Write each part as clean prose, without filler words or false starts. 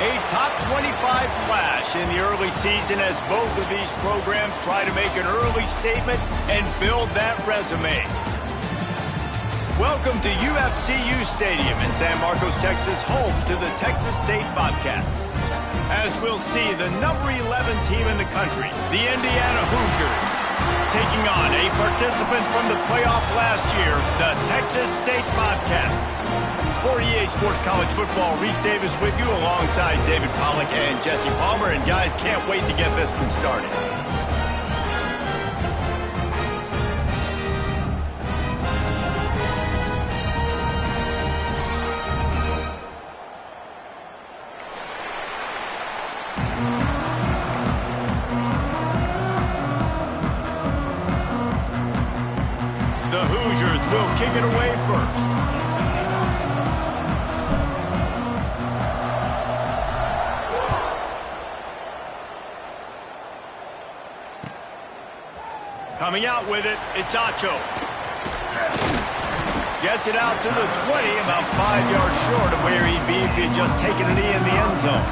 A top 25 flash in the early season as both of these programs try to make an early statement and build that resume. Welcome to UFCU Stadium in San Marcos, Texas, home to the Texas State Bobcats. As we'll see, the number 11 team in the country, the Indiana Hoosiers, taking on a participant from the playoff last year, the Texas State Bobcats. For EA Sports College Football, Reese Davis with you alongside David Pollack and Jesse Palmer. And guys, can't wait to get this one started. The Hoosiers will kick it away first. Coming out with it, it's Ncaa. Gets it out to the 20, about 5 yards short of where he'd be if he had just taken a knee in the end zone.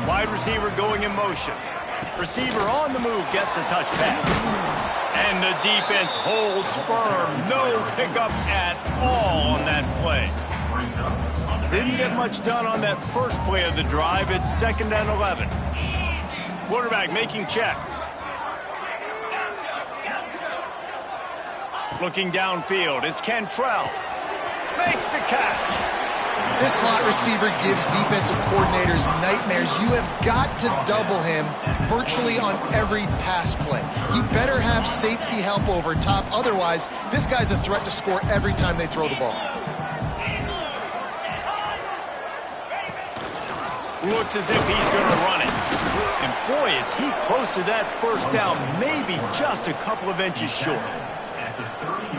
Wide receiver going in motion. Receiver on the move gets the touchback. And the defense holds firm. No pickup at all on that play. Didn't get much done on that first play of the drive. It's 2nd and 11. Quarterback making checks. Looking downfield. It's Cantrell. Makes the catch. This slot receiver gives defensive coordinators nightmares. You have got to double him virtually on every pass play. You better have safety help over top. Otherwise, this guy's a threat to score every time they throw the ball. Looks as if he's going to run it. And boy, is he close to that first down, maybe just a couple of inches short.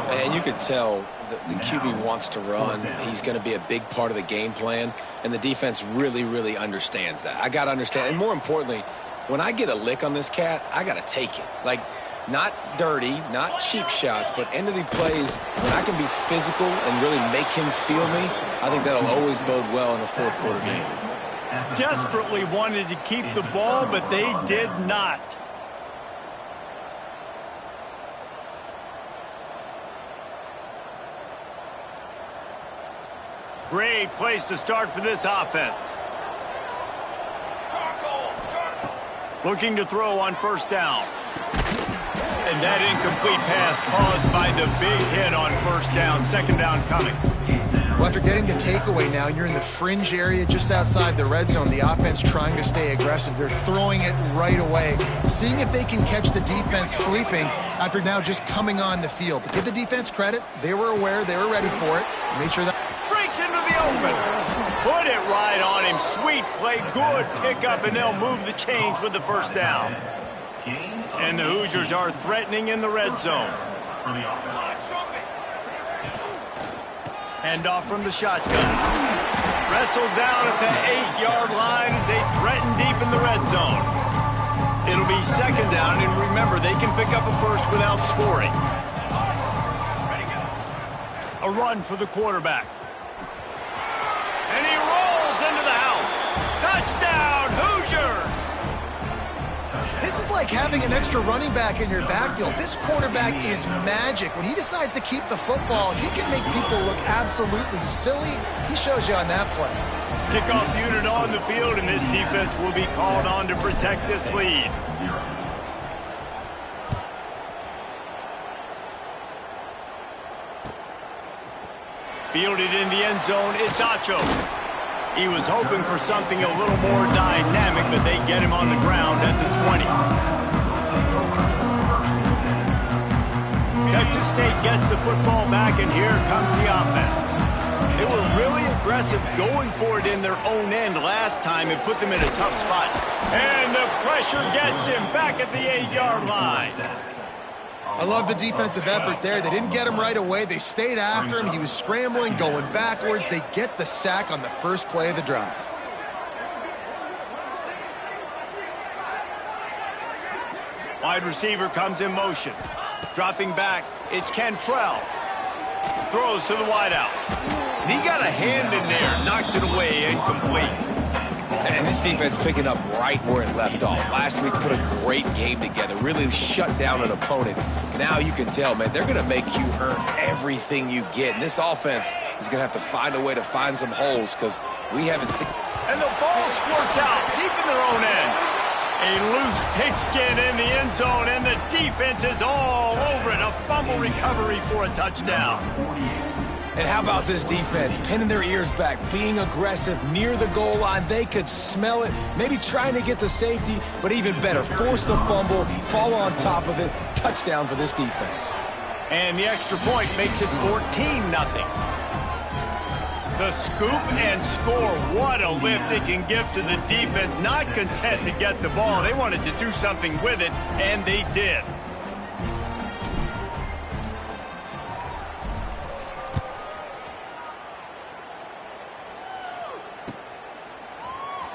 And you could tell the QB wants to run. He's going to be a big part of the game plan, and the defense really, really understands that. I got to understand, and more importantly, when I get a lick on this cat, I got to take it. Like, not dirty, not cheap shots, but end of the plays, when I can be physical and really make him feel me, I think that'll always bode well in a fourth quarter game. Desperately wanted to keep the ball, but they did not. Great place to start for this offense. Looking to throw on first down. And that incomplete pass caused by the big hit on first down. 2nd down coming. Well, after getting the takeaway now, you're in the fringe area just outside the red zone. The offense trying to stay aggressive. They're throwing it right away, seeing if they can catch the defense sleeping after now just coming on the field. But give the defense credit. They were aware. They were ready for it. Made sure that into the open. Put it right on him. Sweet play. Good pickup, and they'll move the chains with the first down. And the Hoosiers are threatening in the red zone. Handoff from the shotgun. Wrestled down at the 8-yard line as they threaten deep in the red zone. It'll be 2nd down, and remember, they can pick up a first without scoring. A run for the quarterback. And he rolls into the house. Touchdown, Hoosiers! This is like having an extra running back in your backfield. This quarterback is magic. When he decides to keep the football, he can make people look absolutely silly. He shows you on that play. Kickoff unit on the field, and this defense will be called on to protect this lead. Fielded in the end zone, it's Ncaa. He was hoping for something a little more dynamic, but they get him on the ground at the 20. Texas State gets the football back, and here comes the offense. They were really aggressive going for it in their own end last time and put them in a tough spot. And the pressure gets him back at the 8-yard line. I love the defensive effort there. They didn't get him right away. They stayed after him. He was scrambling, going backwards. They get the sack on the first play of the drive. Wide receiver comes in motion. Dropping back, it's Cantrell. Throws to the wideout. And he got a hand in there. Knocks it away, incomplete. And this defense picking up right where it left off. Last week put a great game together, really shut down an opponent. Now you can tell, man, they're going to make you earn everything you get. And this offense is going to have to find a way to find some holes because we haven't seen. And the ball squirts out deep in their own end. A loose pigskin in the end zone, and the defense is all over it. A fumble recovery for a touchdown. And how about this defense? Pinning their ears back, being aggressive near the goal line. They could smell it, maybe trying to get the safety, but even better, force the fumble, fall on top of it. Touchdown for this defense. And the extra point makes it 14-0. The scoop and score. What a lift it can give to the defense. Not content to get the ball. They wanted to do something with it, and they did.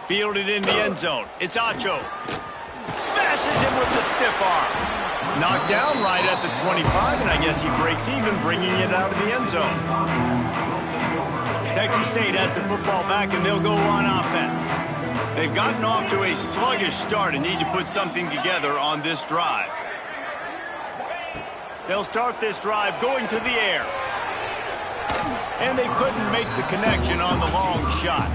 Fielded in the end zone. It's Ncaa. Smashes him with the stiff arm. Knocked down right at the 25, and I guess he breaks even, bringing it out of the end zone. Texas State has the football back, and they'll go on offense. They've gotten off to a sluggish start and need to put something together on this drive. They'll start this drive going to the air. And they couldn't make the connection on the long shot.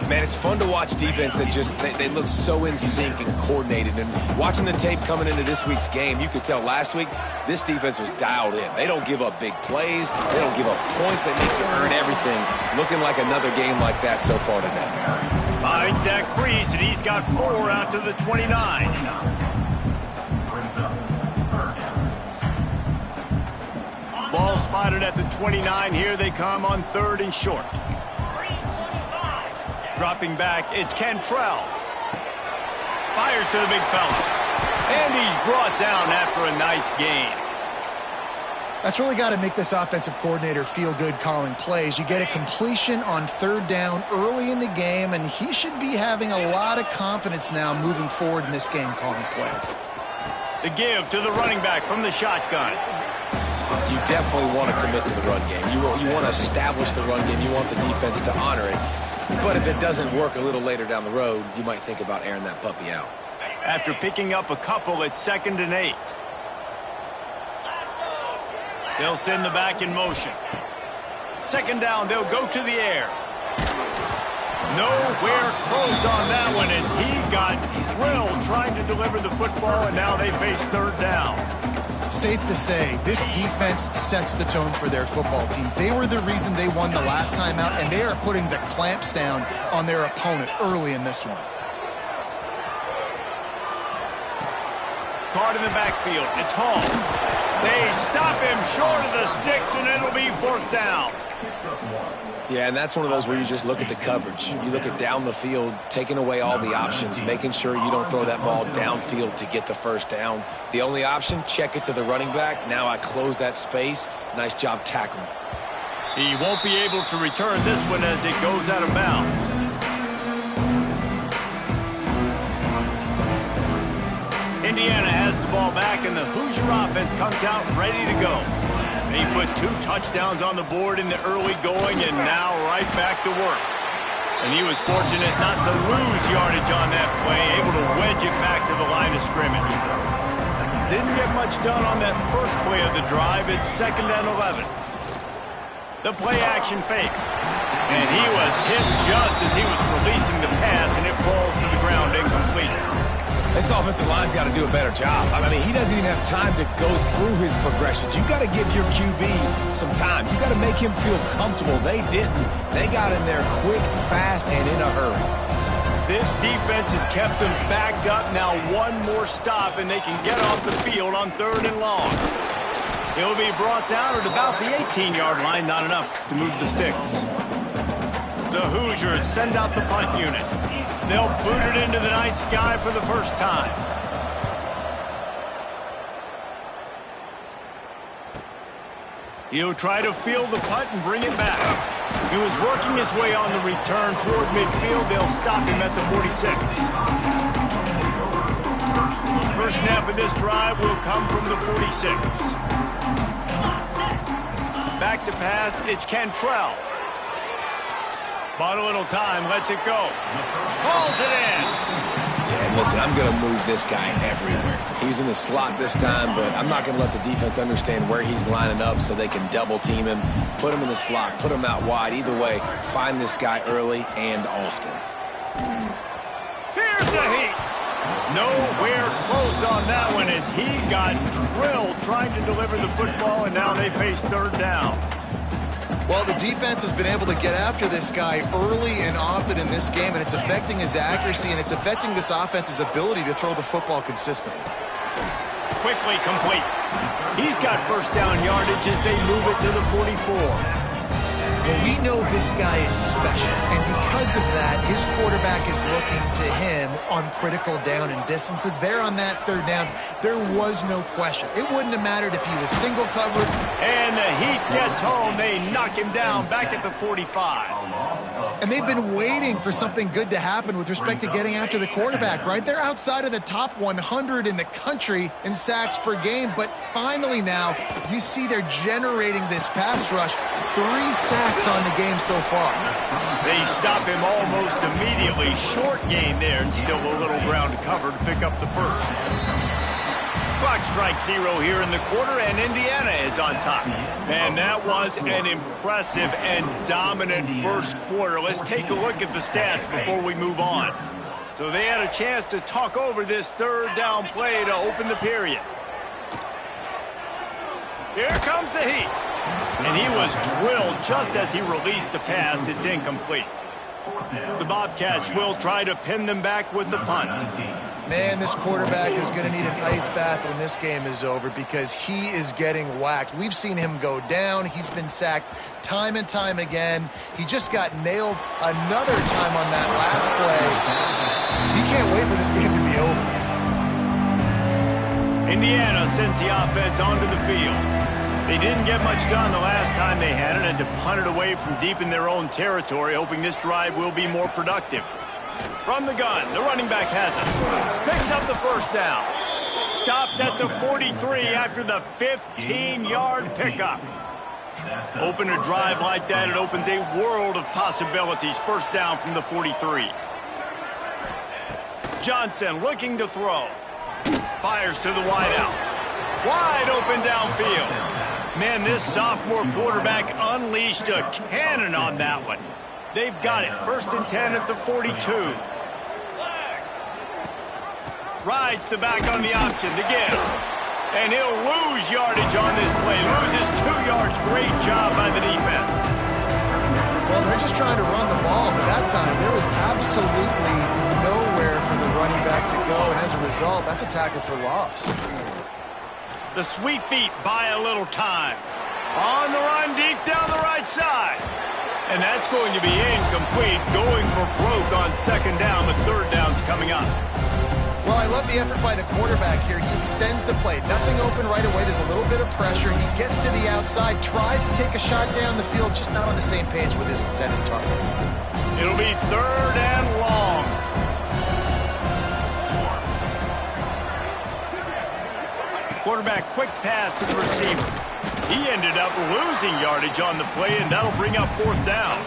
Man, it's fun to watch defense that just, they look so in sync and coordinated. And watching the tape coming into this week's game, you could tell last week this defense was dialed in. They don't give up big plays. They don't give up points. They make you earn everything. Looking like another game like that so far today. Finds that crease, and he's got 4 out to the 29. Ball spotted at the 29. Here they come on 3rd and short. Dropping back, it's Cantrell. Fires to the big fella. And he's brought down after a nice gain. That's really got to make this offensive coordinator feel good calling plays. You get a completion on 3rd down early in the game, and he should be having a lot of confidence now moving forward in this game calling plays. The give to the running back from the shotgun. You definitely want to commit to the run game. You want to establish the run game. You want the defense to honor it. But if it doesn't work a little later down the road, you might think about airing that puppy out. After picking up a couple, it's 2nd and 8. They'll send the back in motion. 2nd down, they'll go to the air. Nowhere close on that one as he got drilled trying to deliver the football, and now they face 3rd down. Safe to say, this defense sets the tone for their football team. They were the reason they won the last time out, and they are putting the clamps down on their opponent early in this one. Caught in the backfield. It's Hall. They stop him short of the sticks, and it'll be 4th down. Yeah, and that's one of those where you just look at the coverage. You look at down the field, taking away all the options, making sure you don't throw that ball downfield to get the 1st down. The only option, check it to the running back. Now I close that space. Nice job tackling. He won't be able to return this one as it goes out of bounds. Indiana has the ball back, and the Hoosier offense comes out ready to go. He put 2 touchdowns on the board in the early going, and now right back to work. And he was fortunate not to lose yardage on that play, able to wedge it back to the line of scrimmage. Didn't get much done on that first play of the drive. It's 2nd and 11. The play action fake. And he was hit just as he was releasing the pass, and it falls to the ground incomplete. This offensive line's got to do a better job. I mean, he doesn't even have time to go through his progressions. You got to give your QB some time. You got to make him feel comfortable. They didn't. They got in there quick, fast, and in a hurry. This defense has kept them backed up. Now 1 more stop, and they can get off the field on 3rd and long. He'll be brought down at about the 18-yard line. Not enough to move the sticks. The Hoosiers send out the punt unit. They'll boot it into the night sky for the first time. He'll try to field the punt and bring it back. He was working his way on the return toward midfield. They'll stop him at the 46. 1st snap of this drive will come from the 46. Back to pass, it's Cantrell. Bought a little time, lets it go. Hauls it in. Yeah, and listen, I'm going to move this guy everywhere. He's in the slot this time, but I'm not going to let the defense understand where he's lining up so they can double team him, put him in the slot, put him out wide. Either way, find this guy early and often. Here's the heat. Nowhere close on that one as he got drilled trying to deliver the football, and now they face third down. Well, the defense has been able to get after this guy early and often in this game, and it's affecting his accuracy, and it's affecting this offense's ability to throw the football consistently. Quickly complete. He's got first down yardage as they move it to the 44. Well, we know this guy is special, and because of that, his quarterback is looking to him on critical down and distances. There on that third down, there was no question. It wouldn't have mattered if he was single covered. And the heat gets home. They knock him down back at the 45. And they've been waiting for something good to happen with respect to getting after the quarterback, right? They're outside of the top 100 in the country in sacks per game, but finally now you see they're generating this pass rush. 3 sacks on the game so far. They stop him almost immediately. Short gain there, and still a little ground to cover to pick up the first. Clock strikes 0 here in the quarter, and Indiana is on top. And that was an impressive and dominant first quarter. Let's take a look at the stats before we move on. So they had a chance to talk over this third down play to open the period. Here comes the heat. And he was drilled just as he released the pass. It's incomplete. The Bobcats will try to pin them back with the punt. Man, this quarterback is going to need an ice bath when this game is over because he is getting whacked. We've seen him go down. He's been sacked time and time again. He just got nailed another time on that last play. He can't wait for this game to be over. Indiana sends the offense onto the field. They didn't get much done the last time they had it, and to punt it away from deep in their own territory, hoping this drive will be more productive. From the gun, the running back has it. Picks up the first down. Stopped at the 43 after the 15-yard pickup. Open a drive like that, it opens a world of possibilities. First down from the 43. Johnson looking to throw. Fires to the wideout. Wide open downfield. Man, this sophomore quarterback unleashed a cannon on that one. They've got it. 1st and 10 at the 42. Rides the back on the option to give. And he'll lose yardage on this play. Loses 2 yards. Great job by the defense. Well, they're just trying to run the ball, but that time there was absolutely nowhere for the running back to go. And as a result, that's a tackle for loss. The sweet feet buy a little time. On the run deep down the right side. And that's going to be incomplete. Going for broke on 2nd down, but 3rd down's coming up. Well, I love the effort by the quarterback here. He extends the play. Nothing open right away. There's a little bit of pressure. He gets to the outside, tries to take a shot down the field, just not on the same page with his intended target. It'll be 3rd and long. Quarterback quick pass to the receiver. He ended up losing yardage on the play, and that'll bring up 4th down.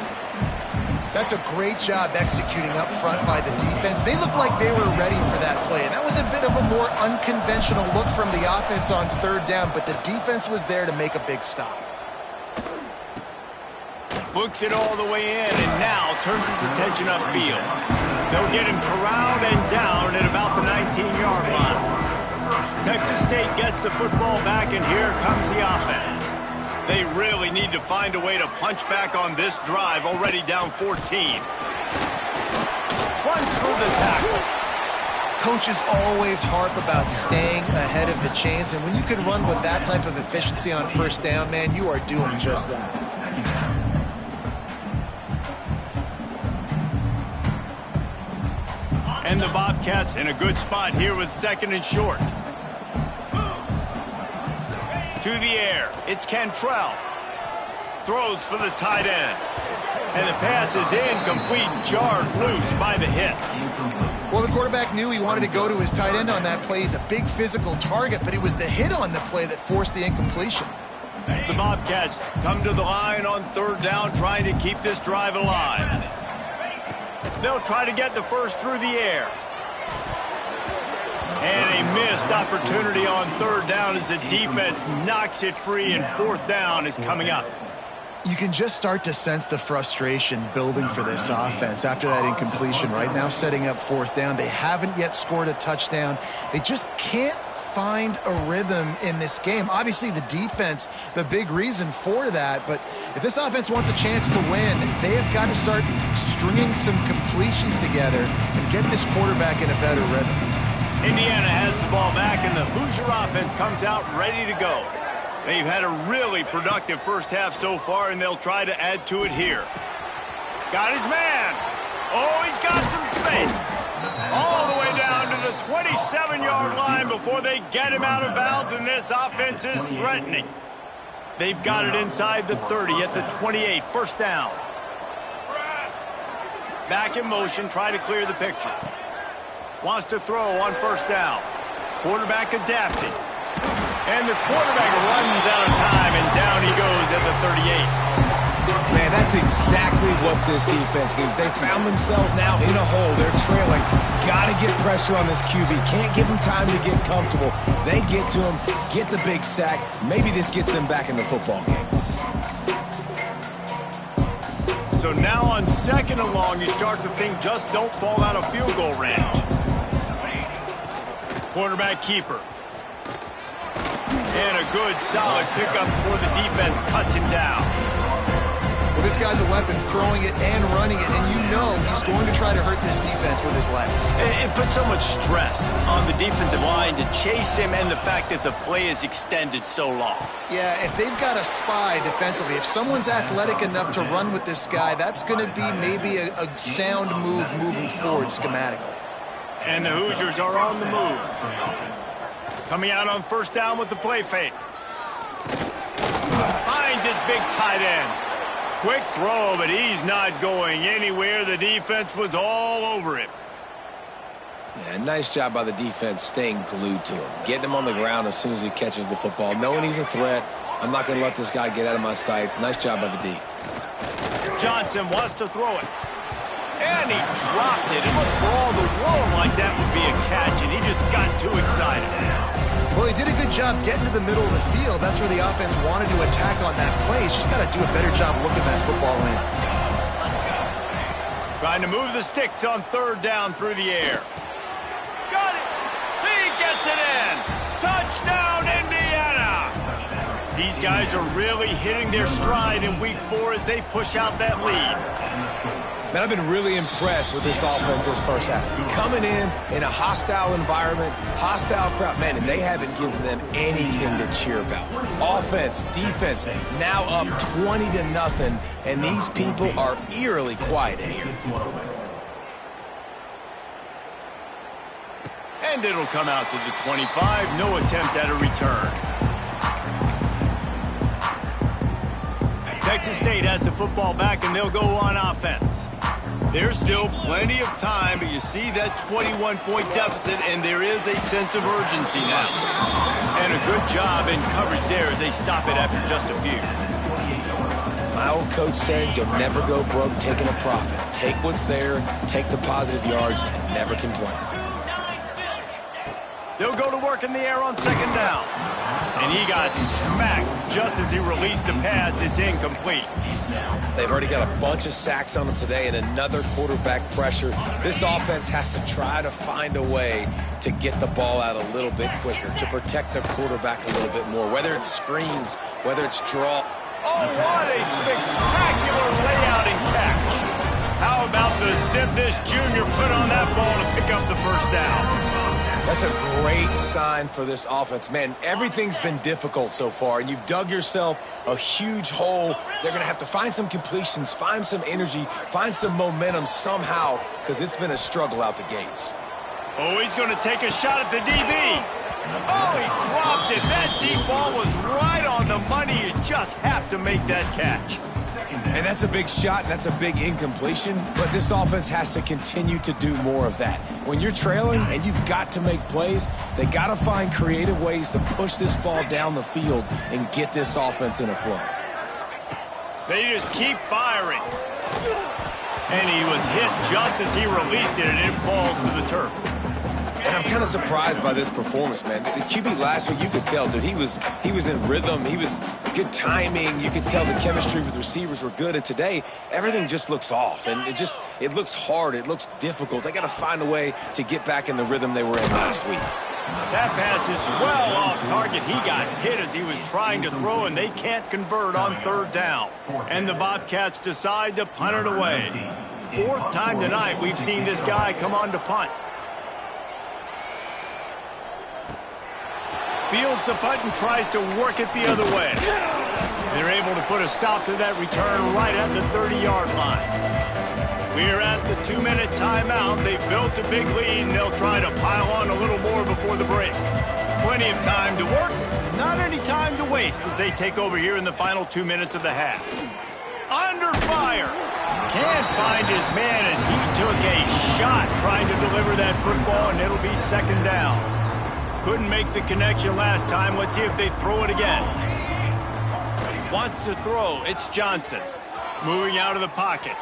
That's a great job executing up front by the defense. They looked like they were ready for that play, and that was a bit of a more unconventional look from the offense on 3rd down, but the defense was there to make a big stop. Books it all the way in, and now turns his attention upfield. They'll get him corralled and down at about the 19-yard line. Texas State gets the football back, and here comes the offense. They really need to find a way to punch back on this drive, already down 14. Runs through the tackle. Coaches always harp about staying ahead of the chains, and when you can run with that type of efficiency on 1st down, man, you are doing just that. And the Bobcats in a good spot here with 2nd and short. To the air, it's Cantrell. Throws for the tight end. And the pass is incomplete, jarred loose by the hit. Well, the quarterback knew he wanted to go to his tight end on that play. He's a big physical target, but it was the hit on the play that forced the incompletion. The Bobcats come to the line on third down, trying to keep this drive alive. They'll try to get the first through the air. And a missed opportunity on third down as the defense knocks it free, and fourth down is coming up. You can just start to sense the frustration building for this offense after that incompletion. Right now, setting up fourth down. They haven't yet scored a touchdown. They just can't find a rhythm in this game. Obviously, the defense, the big reason for that. But if this offense wants a chance to win, they have got to start stringing some completions together and get this quarterback in a better rhythm. Indiana has the ball back, and the Hoosier offense comes out ready to go. They've had a really productive first half so far, and they'll try to add to it here. Got his man. Oh, he's got some space. All the way down to the 27-yard line before they get him out of bounds, and this offense is threatening. They've got it inside the 30 at the 28. First down. Back in motion, try to clear the picture. Wants to throw on first down. Quarterback adapting. And the quarterback runs out of time, and down he goes at the 38. Man, that's exactly what this defense needs. They found themselves now in a hole. They're trailing. Got to get pressure on this QB. Can't give him time to get comfortable. They get to him, get the big sack. Maybe this gets them back in the football game. So now on second and long, you start to think just don't fall out of field goal range. Quarterback keeper. And a good, solid pickup before the defense cuts him down. Well, this guy's a weapon, throwing it and running it, and you know he's going to try to hurt this defense with his legs. It puts so much stress on the defensive line to chase him, and the fact that the play is extended so long. Yeah, if they've got a spy defensively, if someone's athletic enough to run with this guy, that's going to be maybe a sound move moving forward schematically. And the Hoosiers are on the move. Coming out on first down with the play fake. Finds his big tight end. Quick throw, but he's not going anywhere. The defense was all over him. Yeah, nice job by the defense staying glued to him. Getting him on the ground as soon as he catches the football. Knowing he's a threat. I'm not going to let this guy get out of my sights. Nice job by the D. Johnson wants to throw it. And he dropped it. It looked for all the world like that would be a catch, and he just got too excited. Well, he did a good job getting to the middle of the field. That's where the offense wanted to attack on that play. He's just got to do a better job looking that football in. Trying to move the sticks on third down through the air. Got it. He gets it in. Touchdown, Indiana. These guys are really hitting their stride in week 4 as they push out that lead. Man, I've been really impressed with this offense this first half. Coming in a hostile environment, hostile crowd, man, and they haven't given them anything to cheer about. Offense, defense, now up 20-0, and these people are eerily quiet in here. And it'll come out to the 25. No attempt at a return. Texas State has the football back, and they'll go on offense. There's still plenty of time, but you see that 21-point deficit, and there is a sense of urgency now. And a good job in coverage there as they stop it after just a few. My old coach said you'll never go broke taking a profit. Take what's there, take the positive yards, and never complain. They'll go to work in the air on second down. And he got smacked just as he released the pass. It's incomplete. They've already got a bunch of sacks on them today and another quarterback pressure. This offense has to try to find a way to get the ball out a little bit quicker, to protect their quarterback a little bit more, whether it's screens, whether it's draw. Oh, what a spectacular layout and catch. How about the zip this junior put on that ball to pick up the first down? That's a great sign for this offense. Man, everything's been difficult so far, and you've dug yourself a huge hole. They're going to have to find some completions, find some energy, find some momentum somehow, because it's been a struggle out the gates. Oh, he's going to take a shot at the DB. Oh, he dropped it. That deep ball was right on the money. You just have to make that catch. And that's a big shot, and that's a big incompletion, but this offense has to continue to do more of that. When you're trailing and you've got to make plays, they got to find creative ways to push this ball down the field and get this offense in a flow. They just keep firing. And he was hit just as he released it, and it falls to the turf. And I'm kind of surprised by this performance, man. The QB last week, you could tell, dude, he was in rhythm. He was good timing. You could tell the chemistry with receivers were good. And today, everything just looks off. And it looks hard. It looks difficult. They got to find a way to get back in the rhythm they were in last week. That pass is well off target. He got hit as he was trying to throw, and they can't convert on third down. And the Bobcats decide to punt it away. Fourth time tonight we've seen this guy come on to punt. Fields the punt and tries to work it the other way. They're able to put a stop to that return right at the 30-yard line. We're at the 2-minute timeout. They've built a big lead, and they'll try to pile on a little more before the break. Plenty of time to work, not any time to waste as they take over here in the final 2 minutes of the half. Under fire. Can't find his man as he took a shot trying to deliver that football, and it'll be second down. Couldn't make the connection last time. Let's see if they throw it again. Wants to throw. It's Johnson. Moving out of the pocket.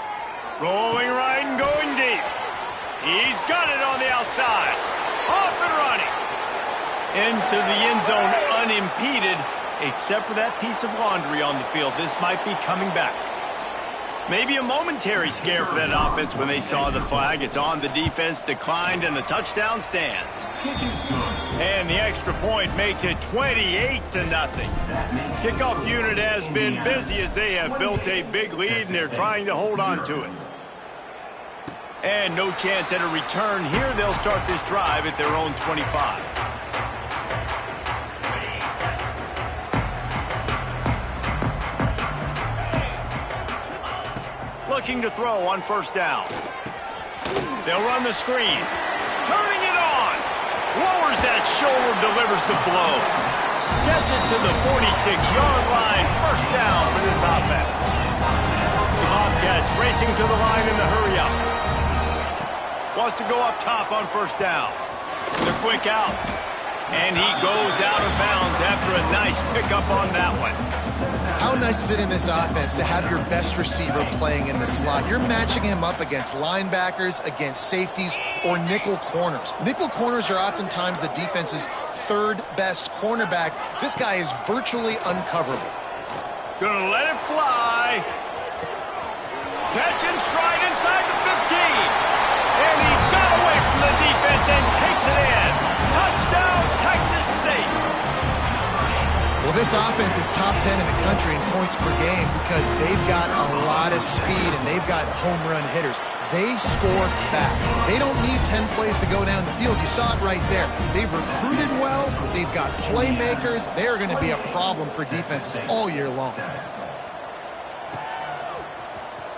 Rolling right and going deep. He's got it on the outside. Off and running. Into the end zone unimpeded, except for that piece of laundry on the field. This might be coming back. Maybe a momentary scare for that offense when they saw the flag. It's on, the defense declined, and the touchdown stands. And the extra point makes it 28-0. Kickoff unit has been busy as they have built a big lead, and they're trying to hold on to it. And no chance at a return here. They'll start this drive at their own 25. Looking to throw on first down. They'll run the screen. Turning it on. Lowers that shoulder, delivers the blow. Gets it to the 46-yard line. First down for this offense. The Bobcats racing to the line in the hurry-up. Wants to go up top on first down. The quick out. And he goes out of bounds after a nice pickup on that one. How nice is it in this offense to have your best receiver playing in the slot? You're matching him up against linebackers, against safeties, or nickel corners. Nickel corners are oftentimes the defense's third best cornerback. This guy is virtually uncoverable. Gonna let it fly. Catch and stride inside the 15. And he got away from the defense and takes it in. Touchdown, Texas State. Well, this offense is top 10 in the country in points per game because they've got a lot of speed and they've got home run hitters. They score fast. They don't need 10 plays to go down the field. You saw it right there. They've recruited well. They've got playmakers. They're going to be a problem for defenses all year long.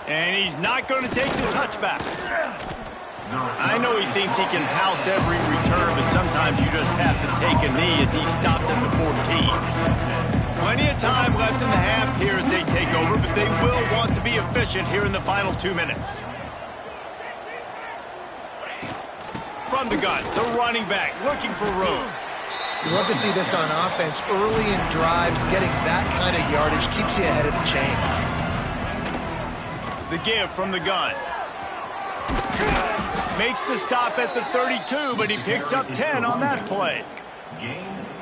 And he's not going to take the touchback. I know he thinks he can house every return, but sometimes you just have to take a knee as he stopped at the 14. Plenty of time left in the half here as they take over, but they will want to be efficient here in the final 2 minutes. From the gun, the running back looking for room. You love to see this on offense. Early in drives, getting that kind of yardage keeps you ahead of the chains. The give from the gun. Makes the stop at the 32, but he picks up 10 on that play.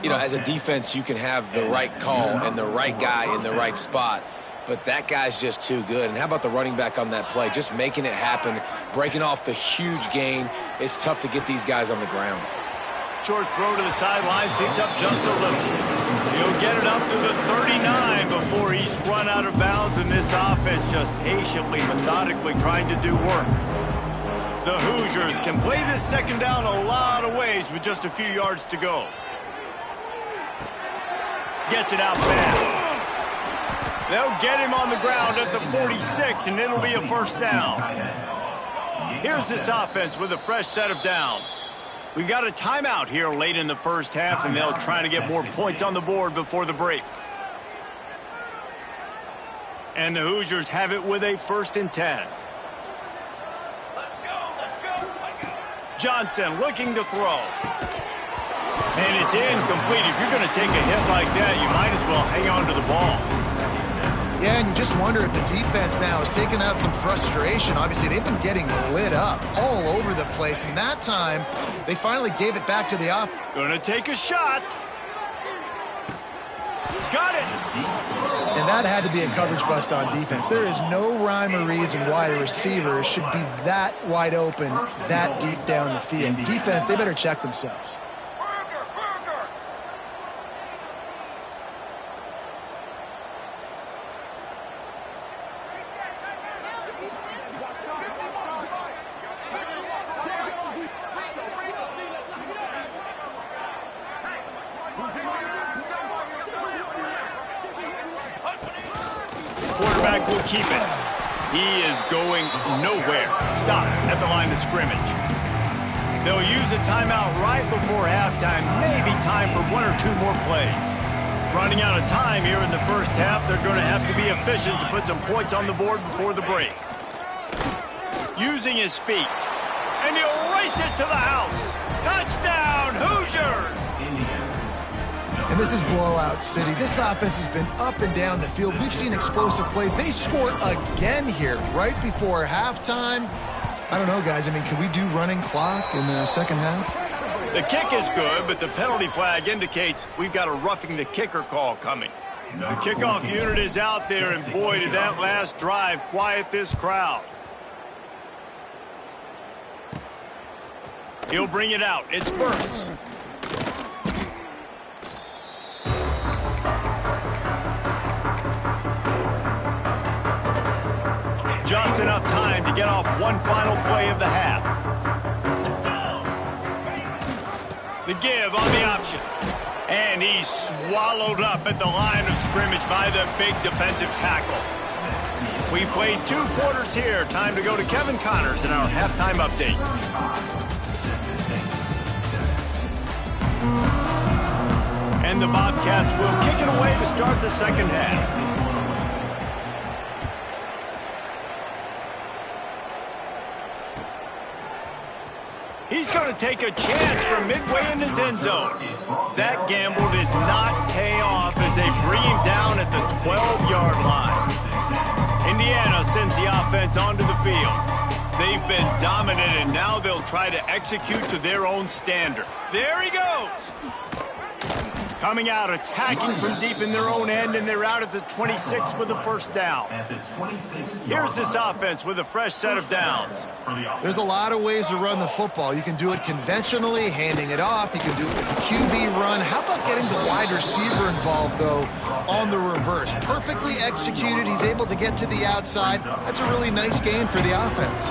You know, as a defense, you can have the right call and the right guy in the right spot, but that guy's just too good. And how about the running back on that play? Just making it happen, breaking off the huge gain. It's tough to get these guys on the ground. Short throw to the sideline, picks up just a little. He'll get it up to the 39 before he's run out of bounds, and this offense just patiently, methodically trying to do work. The Hoosiers can play this second down a lot of ways with just a few yards to go. Gets it out fast. They'll get him on the ground at the 46, and it'll be a first down. Here's this offense with a fresh set of downs. We got a timeout here late in the first half, and they'll try to get more points on the board before the break. And the Hoosiers have it with a 1st and 10. Johnson looking to throw. And it's incomplete. If you're going to take a hit like that, you might as well hang on to the ball. Yeah, and you just wonder if the defense now has taken out some frustration. Obviously, they've been getting lit up all over the place. And that time, they finally gave it back to the offense. Going to take a shot. Got it. And that had to be a coverage bust on defense. There is no rhyme or reason why a receiver should be that wide open, that deep down the field. Defense, they better check themselves. Quarterback will keep it. He is going nowhere. Stop at the line of scrimmage. They'll use a timeout right before halftime. Maybe time for 1 or 2 more plays. Running out of time here in the first half. They're going to have to be efficient to put some points on the board before the break. Using his feet. And he'll race it to the house. Touchdown, Hoosiers! And this is blowout city. This offense has been up and down the field. We've seen explosive plays. They scored again here right before halftime. I don't know, guys. I mean, can we do running clock in the second half? The kick is good, but the penalty flag indicates we've got a roughing the kicker call coming. The kickoff unit is out there, and boy, did that last drive quiet this crowd. He'll bring it out. It's Burks. Just enough time to get off one final play of the half. The give on the option. And he's swallowed up at the line of scrimmage by the big defensive tackle. We played 2 quarters here. Time to go to Kevin Connors in our halftime update. And the Bobcats will kick it away to start the second half. He's going to take a chance from midway in his end zone. That gamble did not pay off as they bring him down at the 12-yard line. Indiana sends the offense onto the field. They've been dominant, and now they'll try to execute to their own standard. There he goes. Coming out, attacking from deep in their own end, and they're out at the 26 with a 1st down. Here's this offense with a fresh set of downs. There's a lot of ways to run the football. You can do it conventionally, handing it off. You can do it with a QB run. How about getting the wide receiver involved, though, on the reverse? Perfectly executed. He's able to get to the outside. That's a really nice gain for the offense.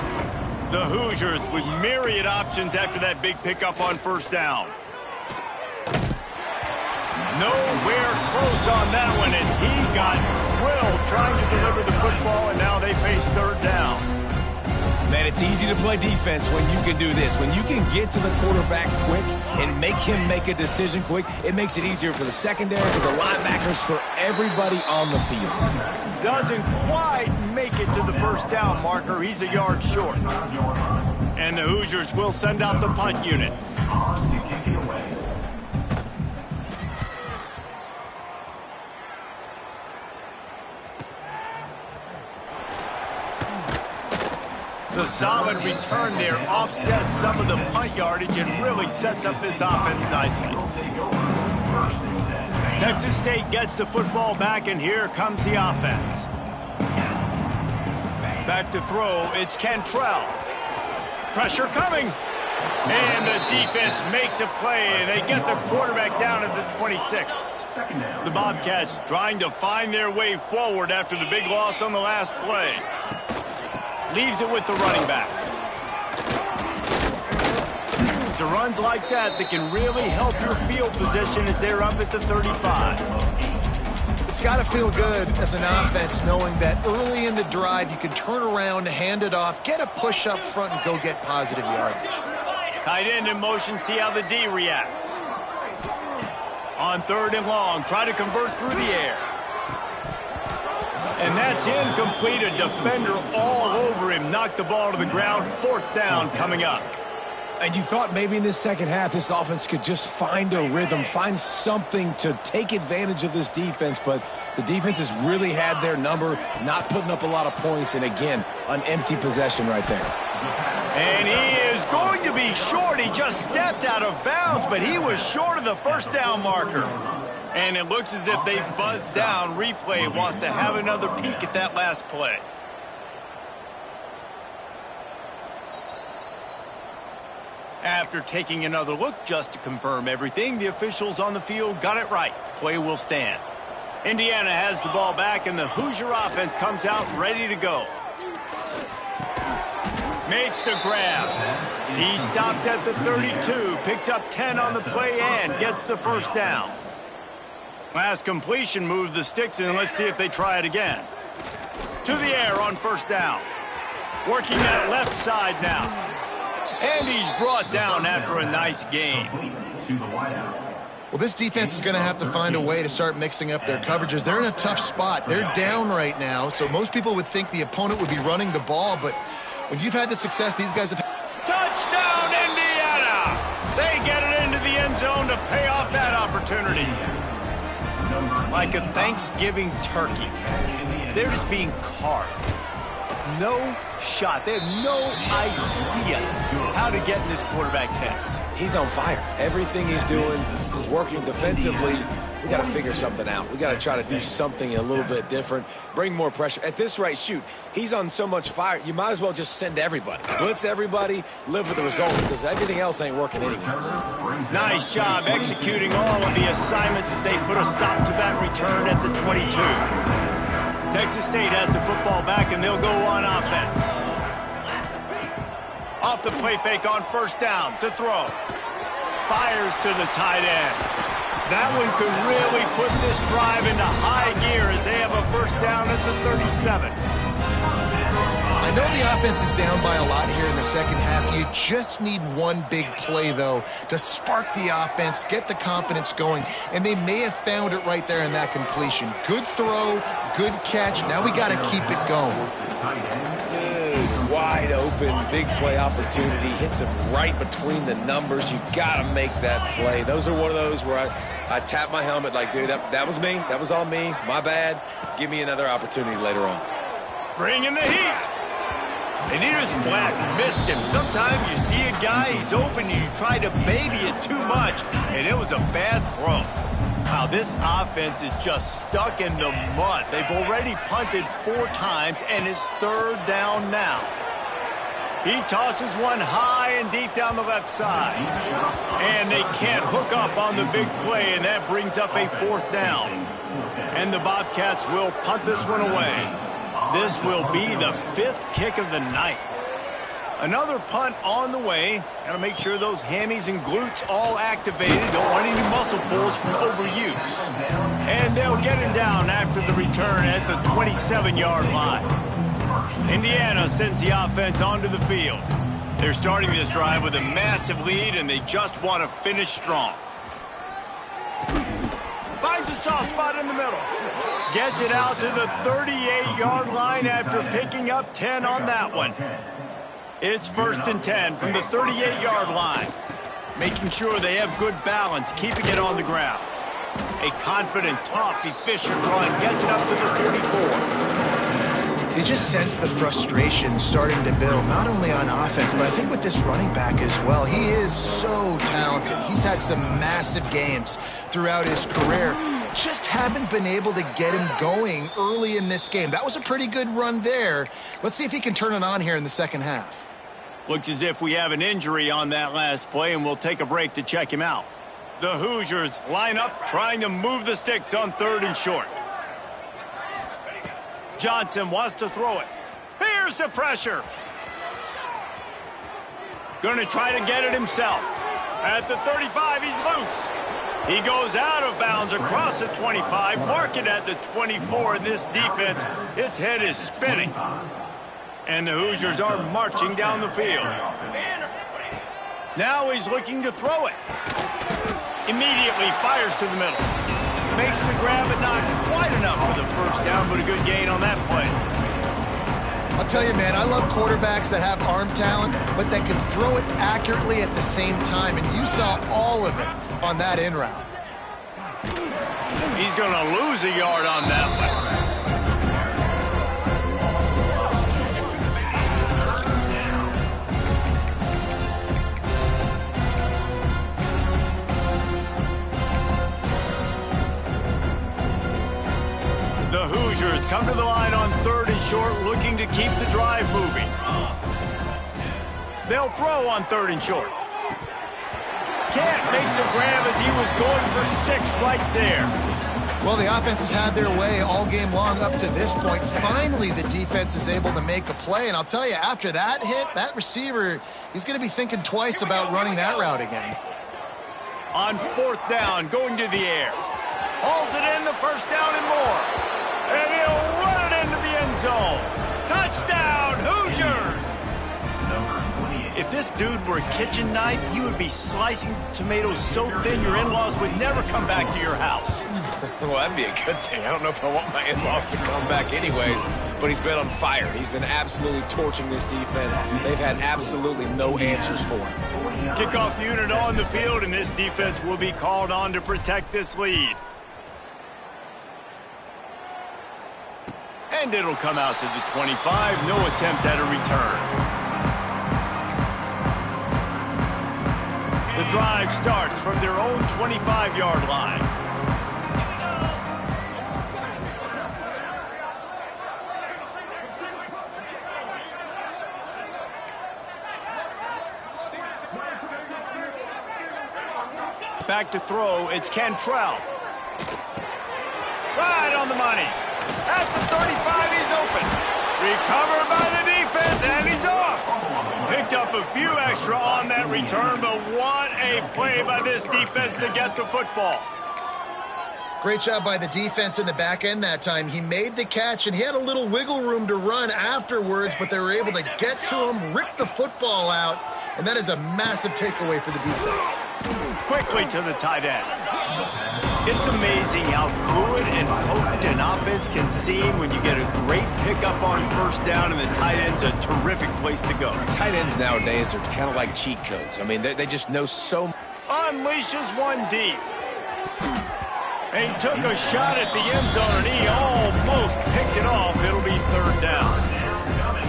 The Hoosiers with myriad options after that big pickup on 1st down. Nowhere close on that one as he got drilled trying to deliver the football, and now they face 3rd down. Man, it's easy to play defense when you can do this. When you can get to the quarterback quick and make him make a decision quick, it makes it easier for the secondary, for the linebackers, for everybody on the field. Doesn't quite make it to the 1st down marker. He's a yard short. And the Hoosiers will send out the punt unit. The solid return there offsets some of the punt yardage and really sets up this offense nicely. Texas State gets the football back, and here comes the offense. Back to throw, it's Cantrell. Pressure coming. And the defense makes a play. They get the quarterback down at the 26. The Bobcats trying to find their way forward after the big loss on the last play. Leaves it with the running back. It's runs like that can really help your field position as they're up at the 35. It's got to feel good as an offense knowing that early in the drive you can turn around, hand it off, get a push up front, and go get positive yardage. Tight end in motion, see how the D reacts. On 3rd and long, try to convert through the air. And that's incomplete. A defender all over him. Knocked the ball to the ground. 4th down coming up. And you thought maybe in this second half this offense could just find a rhythm, find something to take advantage of this defense, but the defense has really had their number, not putting up a lot of points, and again, an empty possession right there. And he is going to be short. He just stepped out of bounds, but he was short of the 1st down marker. And it looks as if they've buzzed down. Replay wants to have another peek at that last play. After taking another look just to confirm everything, the officials on the field got it right. Play will stand. Indiana has the ball back, and the Hoosier offense comes out ready to go. Makes the grab. He stopped at the 32, picks up 10 on the play and gets the 1st down. Last completion moved the sticks, and let's see if they try it again. To the air on 1st down. Working that left side now. And he's brought down after a nice game. Well, this defense is going to have to find a way to start mixing up their coverages. They're in a tough spot. They're down right now, so most people would think the opponent would be running the ball, but when you've had the success these guys have... Touchdown, Indiana! They get it into the end zone to pay off that opportunity. Like a Thanksgiving turkey, they're just being carved. No shot. They have no idea how to get in this quarterback's head. He's on fire. Everything he's doing is working defensively. We got to figure something out. We got to try to do something a little bit different, bring more pressure. At this rate, shoot, he's on so much fire, you might as well just send everybody. Blitz everybody, live with the result, because everything else ain't working anyways. Nice job executing all of the assignments as they put a stop to that return at the 22. Texas State has the football back, and they'll go on offense. Off the play fake on 1st down to throw. Fires to the tight end. That one could really put this drive into high gear as they have a 1st down at the 37. I know the offense is down by a lot here in the second half. You just need one big play, though, to spark the offense, get the confidence going, and they may have found it right there in that completion. Good throw, good catch. Now we got to keep it going. Good, wide open, big play opportunity. Hits him right between the numbers. You got to make that play. Those are one of those where I tap my helmet like, dude, that was me. That was on me. My bad. Give me another opportunity later on. Bringing the heat. And he just flat missed him. Sometimes you see a guy, he's open, and you try to baby it too much, and it was a bad throw. Wow, this offense is just stuck in the mud. They've already punted 4 times, and it's 3rd down now. He tosses one high and deep down the left side. And they can't hook up on the big play, and that brings up a 4th down. And the Bobcats will punt this one away. This will be the 5th kick of the night. Another punt on the way. Got to make sure those hammies and glutes all activated. Don't want any muscle pulls from overuse. And they'll get him down after the return at the 27-yard line. Indiana sends the offense onto the field. They're starting this drive with a massive lead, and they just want to finish strong. Finds a soft spot in the middle. Gets it out to the 38-yard line after picking up 10 on that one. It's 1st and 10 from the 38-yard line. Making sure they have good balance, keeping it on the ground. A confident, tough, efficient run gets it up to the 44. You just sense the frustration starting to build, not only on offense, but I think with this running back as well. He is so talented. He's had some massive games throughout his career. Just haven't been able to get him going early in this game. That was a pretty good run there. Let's see if he can turn it on here in the second half. Looks as if we have an injury on that last play, and we'll take a break to check him out. The Hoosiers line up, trying to move the sticks on 3rd and short. Johnson wants to throw it. Here's the pressure. Going to try to get it himself. At the 35, he's loose. He goes out of bounds across the 25, mark it at the 24, and this defense, its head is spinning. And the Hoosiers are marching down the field. Now he's looking to throw it. Immediately fires to the middle. Makes the grab, but not quite enough for the first down, but a good gain on that play. I'll tell you, man, I love quarterbacks that have arm talent, but that can throw it accurately at the same time, and you saw all of it on that in route. He's going to lose a yard on that one. The Hoosiers come to the line on 3rd and short, looking to keep the drive moving. They'll throw on 3rd and short. Can't make the grab as he was going for 6 right there. Well, the offense has had their way all game long up to this point. Finally, the defense is able to make a play. And I'll tell you, after that hit, that receiver, he's going to be thinking twice about running that route again. On 4th down, going to the air. Hauls it in, the first down and more. And he'll run it into the end zone. Touchdown, Hoosiers! If this dude were a kitchen knife, you would be slicing tomatoes so thin your in-laws would never come back to your house. Well, that'd be a good thing. I don't know if I want my in-laws to come back anyways, but he's been on fire. He's been absolutely torching this defense. They've had absolutely no answers for him. Kickoff unit on the field, and this defense will be called on to protect this lead. And it'll come out to the 25. No attempt at a return. The drive starts from their own 25-yard line. Back to throw, it's Cantrell. Right on the money. At the 35, he's open. Recovered by the defense, and he's off. Picked up a few extra on that return, but what a play by this defense to get the football. Great job by the defense in the back end that time. He made the catch, and he had a little wiggle room to run afterwards, but they were able to get to him, rip the football out, and that is a massive takeaway for the defense. Quickly to the tight end. It's amazing how fluid and potent an offense can seem when you get a great pickup on 1st down, and the tight end's a terrific place to go. Tight ends nowadays are kind of like cheat codes. I mean, they just know so much. Unleashes one deep. And he took a shot at the end zone, and he almost picked it off. It'll be 3rd down.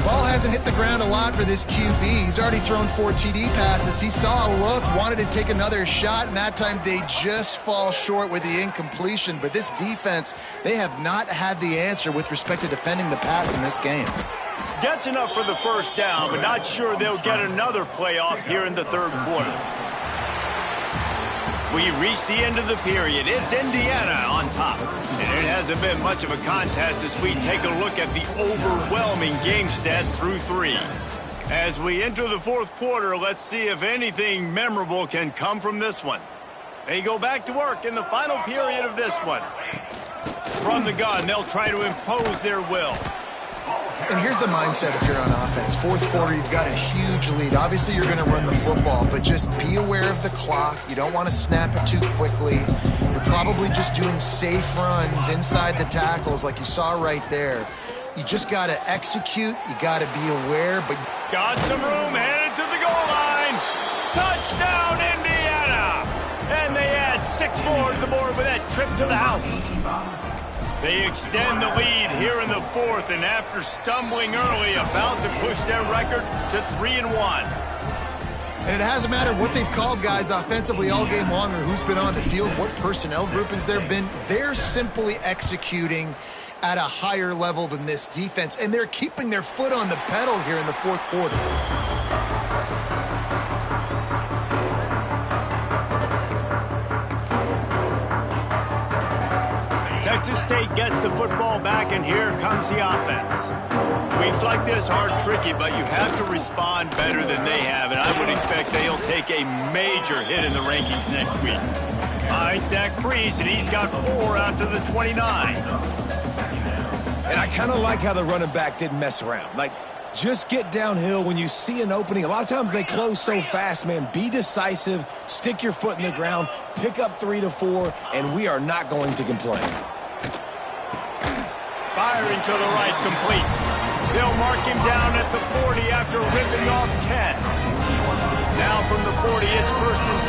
Ball hasn't hit the ground a lot for this QB. He's already thrown 4 TD passes. He saw a look, wanted to take another shot, and that time they just fall short with the incompletion. But this defense, they have not had the answer with respect to defending the pass in this game. Gets enough for the 1st down, but not sure they'll get another playoff here in the 3rd quarter. We reach the end of the period. It's Indiana on top. And it hasn't been much of a contest as we take a look at the overwhelming game stats through 3. As we enter the 4th quarter, let's see if anything memorable can come from this one. They go back to work in the final period of this one. From the gun, they'll try to impose their will. And here's the mindset if you're on offense. 4th quarter, you've got a huge lead. Obviously, you're going to run the football, but just be aware of the clock. You don't want to snap it too quickly. You're probably just doing safe runs inside the tackles like you saw right there. You just got to execute. You got to be aware. But got some room, headed to the goal line. Touchdown, Indiana! And they add 6 more to the board with that trip to the house. They extend the lead here in the 4th, and after stumbling early, about to push their record to 3-1. And it hasn't mattered what they've called guys offensively all game long or who's been on the field, what personnel groupings there have been. They're simply executing at a higher level than this defense, and they're keeping their foot on the pedal here in the 4th quarter. Texas State gets the football back, and here comes the offense. Weeks like this are tricky, but you have to respond better than they have, and I would expect they'll take a major hit in the rankings next week. Finds Zach Priest, and he's got 4 out to the 29. And I kind of like how the running back didn't mess around. Like, Just get downhill when you see an opening. A lot of times they close so fast, man. Be decisive, stick your foot in the ground, pick up 3 to 4, and we are not going to complain. Firing to the right, complete. They'll mark him down at the 40 after ripping off 10. Now from the 40, it's 1st and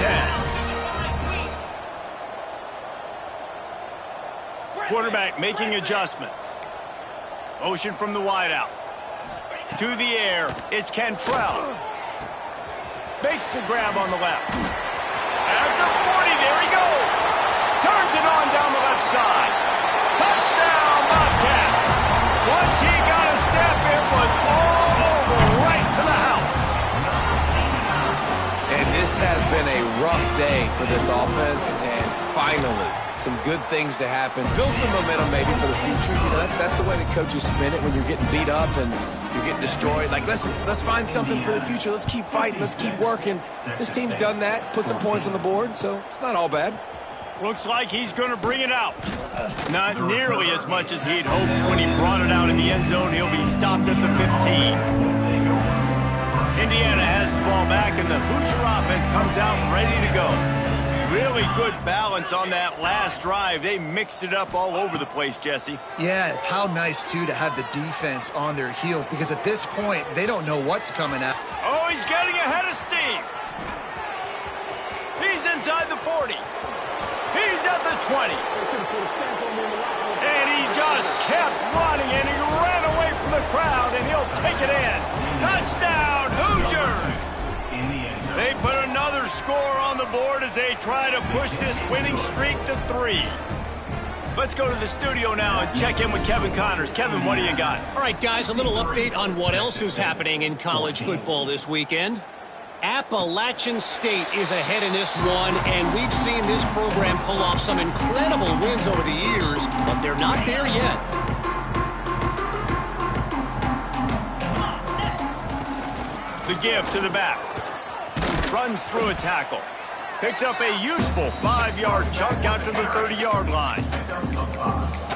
10. Quarterback making adjustments. Motion from the wideout. To the air, it's Cantrell. Makes the grab on the left. At the 40, there he goes. Turns it on down the left side. Touchdown, Bobcats. Once he got a step, it was all over, right to the house. And this has been a rough day for this offense, and finally, some good things to happen. Build some momentum maybe for the future. You know, that's the way the coaches spin it when you're getting beat up and you're getting destroyed. Like, let's find something for the future. Let's keep fighting. Let's keep working. This team's done that, put some points on the board, so it's not all bad. Looks like he's going to bring it out. Not nearly as much as he'd hoped when he brought it out in the end zone. He'll be stopped at the 15. Indiana has the ball back, and the Hoosier offense comes out ready to go. Really good balance on that last drive. They mixed it up all over the place, Jesse. Yeah, how nice, too, to have the defense on their heels, because at this point, they don't know what's coming at. Oh, he's getting ahead of steam. He's inside the 40. He's at the 20. And he just kept running, and he ran away from the crowd, and he'll take it in. Touchdown, Hoosiers! They put another score on the board as they try to push this winning streak to 3. Let's go to the studio now and check in with Kevin Connors. Kevin, what do you got? All right, guys, a little update on what else is happening in college football this weekend. Appalachian State is ahead in this one, and we've seen this program pull off some incredible wins over the years, but they're not there yet. The give to the back. Runs through a tackle. Picks up a useful 5-yard chunk out to the 30-yard line.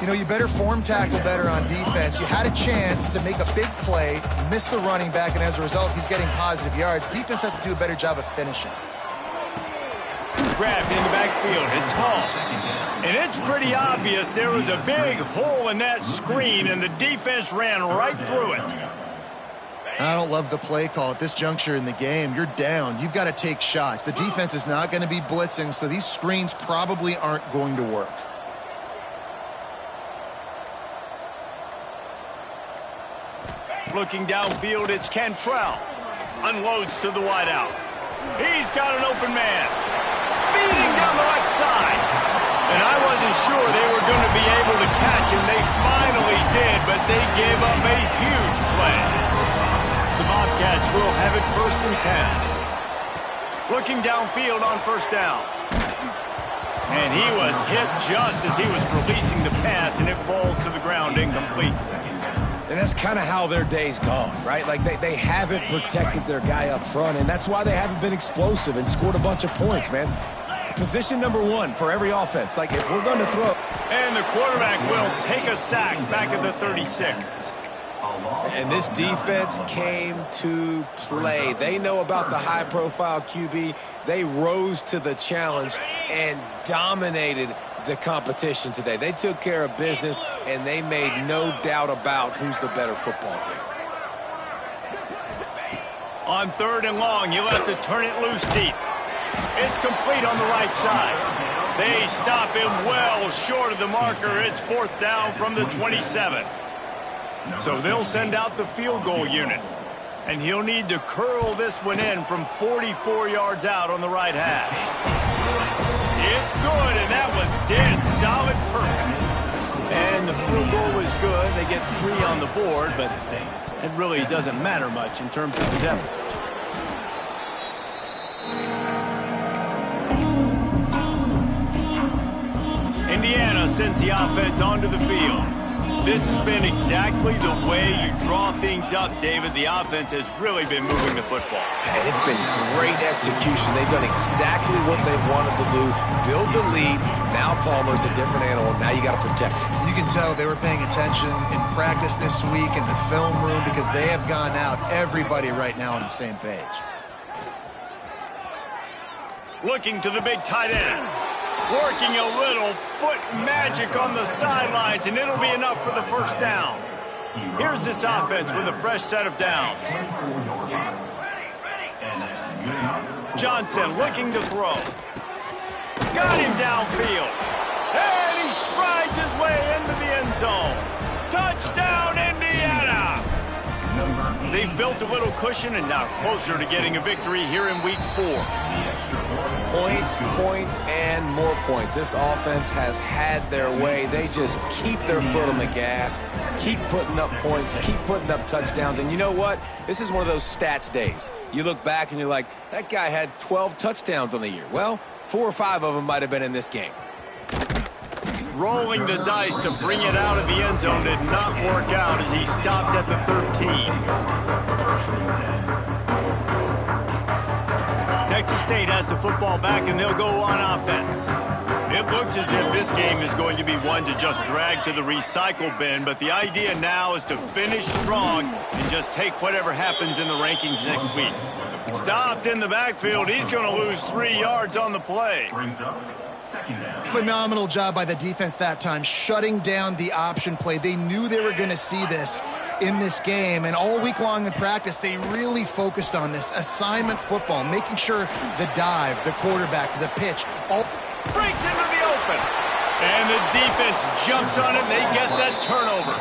You know, you better form tackle better on defense. You had a chance to make a big play, miss the running back, and as a result, he's getting positive yards. Defense has to do a better job of finishing. Grabbed in the backfield. It's Hall. And it's pretty obvious there was a big hole in that screen, and the defense ran right through it. I don't love the play call at this juncture in the game. You're down. You've got to take shots. The defense is not going to be blitzing, so these screens probably aren't going to work. Looking downfield, it's Cantrell. Unloads to the wideout. He's got an open man. Speeding down the right side. And I wasn't sure they were going to be able to catch him. They finally did, but they gave up a huge play. The Bobcats will have it 1st and 10. Looking downfield on 1st down. And he was hit just as he was releasing the pass, and it falls to the ground incomplete. And that's kind of how their day's gone, right? Like they haven't protected their guy up front, and that's why they haven't been explosive and scored a bunch of points, man. Position number 1 for every offense. Like, if we're going to throw... And the quarterback will take a sack back at the 36. And this defense came to play. They know about the high-profile QB. They rose to the challenge and dominated the competition today. They took care of business, and they made no doubt about who's the better football team. On 3rd and long, you'll have to turn it loose deep. It's complete on the right side. They stop him well short of the marker. It's 4th down from the 27. So they'll send out the field goal unit. And he'll need to curl this one in from 44 yards out on the right hash. It's good, and that was dead solid perfect. And the field goal was good. They get 3 on the board, but it really doesn't matter much in terms of the deficit. Indiana sends the offense onto the field. This has been exactly the way you draw things up, David. The offense has really been moving the football. And it's been great execution. They've done exactly what they've wanted to do. Build the lead. Now Palmer's a different animal. Now you got to protect it. You can tell they were paying attention in practice this week in the film room because they have gone out, everybody right now on the same page. Looking to the big tight end. Working a little foot magic on the sidelines, and it'll be enough for the first down. Here's this offense with a fresh set of downs. Johnson looking to throw. Got him downfield. And he strides his way into the end zone. Touchdown, Indiana! They've built a little cushion and now closer to getting a victory here in Week 4. Points, points, and more points. This offense has had their way. They just keep their foot on the gas, keep putting up points, keep putting up touchdowns. And you know what? This is one of those stats days. You look back and you're like, that guy had 12 touchdowns on the year. Well, 4 or 5 of them might have been in this game. Rolling the dice to bring it out of the end zone did not work out as he stopped at the 13. Texas State has the football back, and they'll go on offense. It looks as if this game is going to be one to just drag to the recycle bin, but the idea now is to finish strong and just take whatever happens in the rankings next week. Stopped in the backfield. He's going to lose 3 yards on the play. Phenomenal job by the defense that time, shutting down the option play. They knew they were going to see this in this game, and all week long in practice, they really focused on this assignment football, making sure the dive, the quarterback, the pitch, all breaks into the open. And the defense jumps on it, and they get that turnover.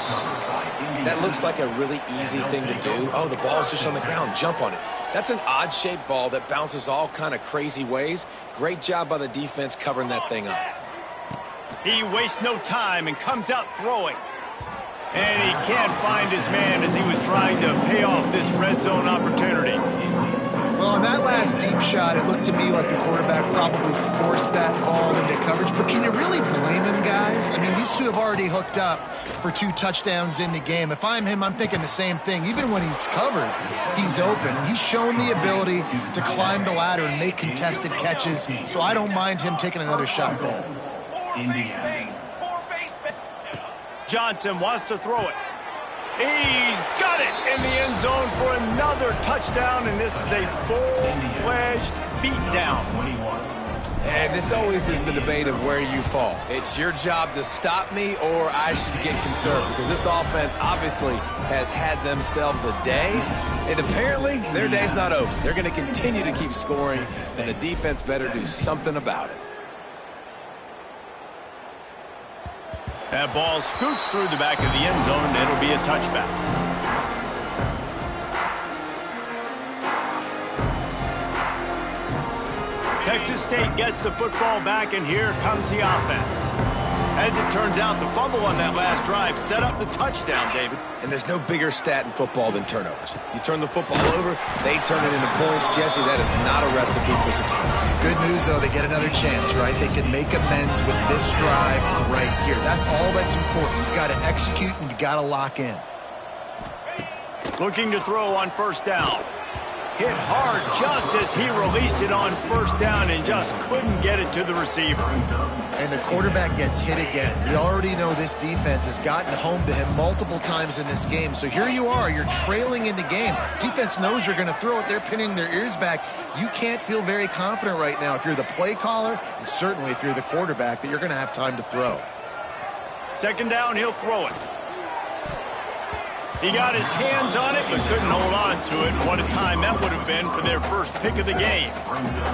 That looks like a really easy thing to do. Oh, the ball's just on the ground. Jump on it. That's an odd-shaped ball that bounces all kind of crazy ways. Great job by the defense covering that thing up. He wastes no time and comes out throwing. And he can't find his man as he was trying to pay off this red zone opportunity. Well, on that last deep shot, it looked to me like the quarterback probably forced that ball into coverage. But can you really blame him, guys? I mean, these two have already hooked up for 2 touchdowns in the game. If I'm him, I'm thinking the same thing. Even when he's covered, he's open. He's shown the ability to climb the ladder and make contested catches. So I don't mind him taking another shot there. Johnson wants to throw it. He's got it in the end zone for another touchdown, and this is a full-fledged beatdown. And this always is the debate of where you fall. It's your job to stop me, or I should get conserved, because this offense obviously has had themselves a day, and apparently their day's not over. They're going to continue to keep scoring, and the defense better do something about it. That ball scoots through the back of the end zone, and it'll be a touchback. Texas State gets the football back, and here comes the offense. As it turns out, the fumble on that last drive set up the touchdown, David. And there's no bigger stat in football than turnovers. You turn the football over, they turn it into points. Jesse, that is not a recipe for success. Good news, though, they get another chance, right? They can make amends with this drive right here. That's all that's important. You've got to execute, and you've got to lock in. Looking to throw on first down. Hit hard just as he released it on first down and just couldn't get it to the receiver. And the quarterback gets hit again. We already know this defense has gotten home to him multiple times in this game. So here you are, you're trailing in the game. Defense knows you're going to throw it. They're pinning their ears back. You can't feel very confident right now if you're the play caller, and certainly if you're the quarterback, that you're going to have time to throw. Second down, he'll throw it. He got his hands on it, but couldn't hold on to it. What a time that would have been for their first pick of the game.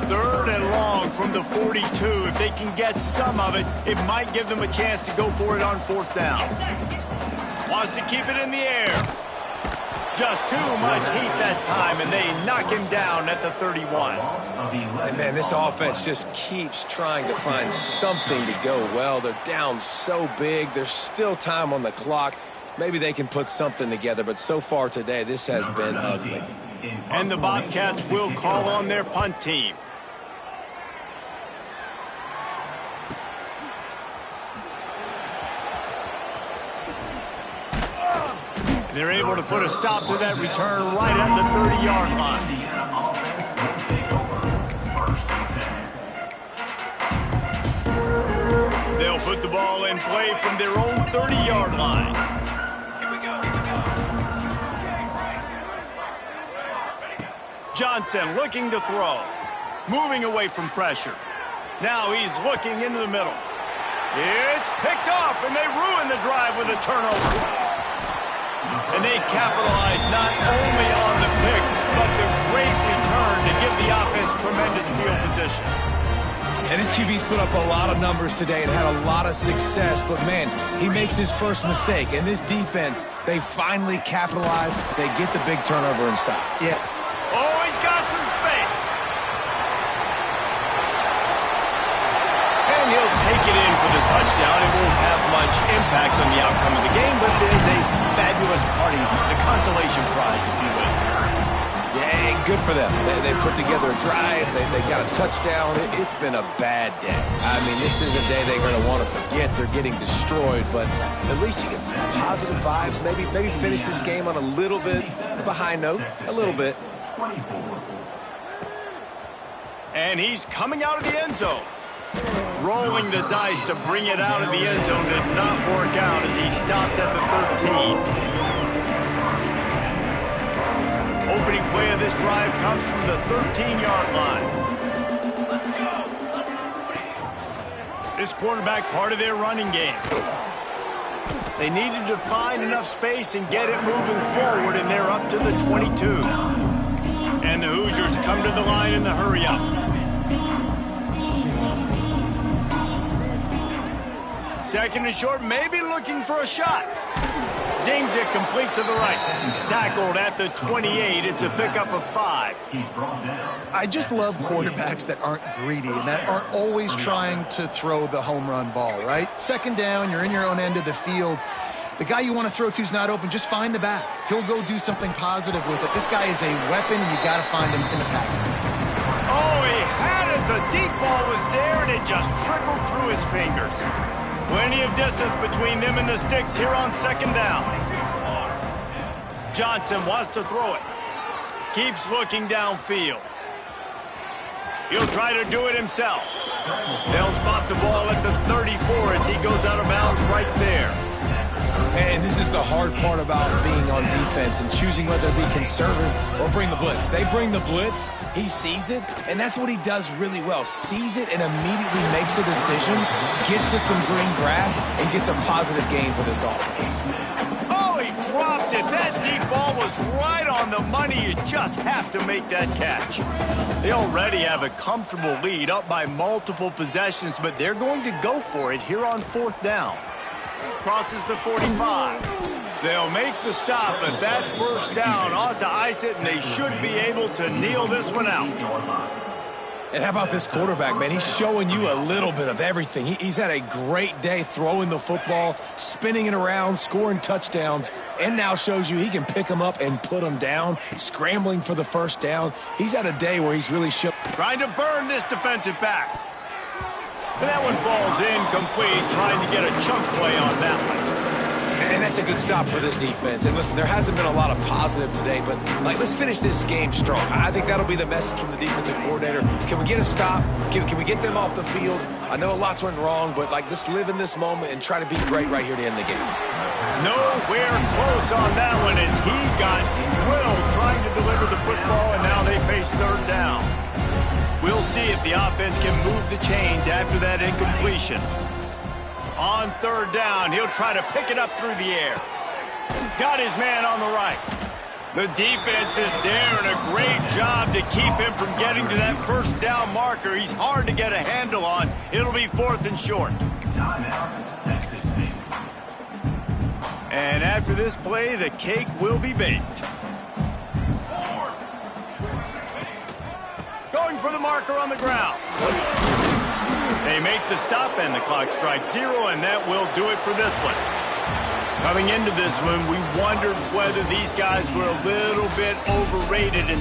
3rd and long from the 42. If they can get some of it, it might give them a chance to go for it on 4th down. Wants to keep it in the air. Just too much heat that time, and they knock him down at the 31. And, man, this offense just keeps trying to find something to go well. They're down so big. There's still time on the clock. Maybe they can put something together, but so far today, this has been ugly. And the Bobcats will call on their punt team. They're able to put a stop to that return right at the 30-yard line. They'll put the ball in play from their own 30-yard line. Johnson looking to throw. Moving away from pressure. Now he's looking into the middle. It's picked off, and they ruin the drive with a turnover. And they capitalize not only on the pick, but the great return to give the offense tremendous field position. And this QB's put up a lot of numbers today and had a lot of success, but man, he makes his first mistake. And this defense, they finally capitalize. They get the big turnover and stop. Yeah. Oh, he's got some space. And he'll take it in for the touchdown. It won't have much impact on the outcome of the game, but it is a fabulous parting, the consolation prize, if you will. Yeah, good for them. They put together a drive. They got a touchdown. It's been a bad day. I mean, this is a day they're going to want to forget. They're getting destroyed, but at least you get some positive vibes. Maybe finish this game on a little bit of a high note. A little bit. And he's coming out of the end zone. Rolling the dice to bring it out of the end zone did not work out as he stopped at the 13. Opening play of this drive comes from the 13-yard line. This quarterback part of their running game. They needed to find enough space and get it moving forward, and they're up to the 22. And the Hoosiers come to the line in the hurry-up. Second and short, maybe looking for a shot. Zings it complete to the right. Tackled at the 28. It's a pickup of 5. I just love quarterbacks that aren't greedy and that aren't always trying to throw the home run ball, right? Second down, you're in your own end of the field. The guy you want to throw to is not open. Just find the back. He'll go do something positive with it. This guy is a weapon, and you got to find him in the passing game. Oh, he had it. The deep ball was there, and it just trickled through his fingers. Plenty of distance between them and the sticks here on second down. Johnson wants to throw it. Keeps looking downfield. He'll try to do it himself. They'll spot the ball at the 34 as he goes out of bounds right there. And this is the hard part about being on defense and choosing whether to be conservative or bring the blitz. They bring the blitz, he sees it, and that's what he does really well. Sees it and immediately makes a decision, gets to some green grass, and gets a positive gain for this offense. Oh, he dropped it. That deep ball was right on the money. You just have to make that catch. They already have a comfortable lead, up by multiple possessions, but they're going to go for it here on fourth down. Crosses the 45. They'll make the stop, but that first down ought to ice it, and they should be able to kneel this one out. And how about this quarterback, man? He's showing you a little bit of everything. He's had a great day throwing the football, spinning it around, scoring touchdowns, and now shows you he can pick them up and put them down, scrambling for the first down. He's had a day where he's really shook. Trying to burn this defensive back. And that one falls incomplete, trying to get a chunk play on that one. And that's a good stop for this defense. And listen, there hasn't been a lot of positive today, but let's finish this game strong. I think that'll be the message from the defensive coordinator. Can we get a stop? Can we get them off the field? I know lots went wrong, but let's live in this moment and try to be great right here to end the game. Nowhere close on that one as he got drilled trying to deliver the football, and now they face third down. We'll see if the offense can move the chains after that incompletion. On third down, he'll try to pick it up through the air. Got his man on the right. The defense is there, and a great job to keep him from getting to that first down marker. He's hard to get a handle on. It'll be fourth and short. And after this play, the cake will be baked. Going for the marker on the ground. They make the stop, and the clock strikes 0, and that will do it for this one. Coming into this one, we wondered whether these guys were a little bit overrated in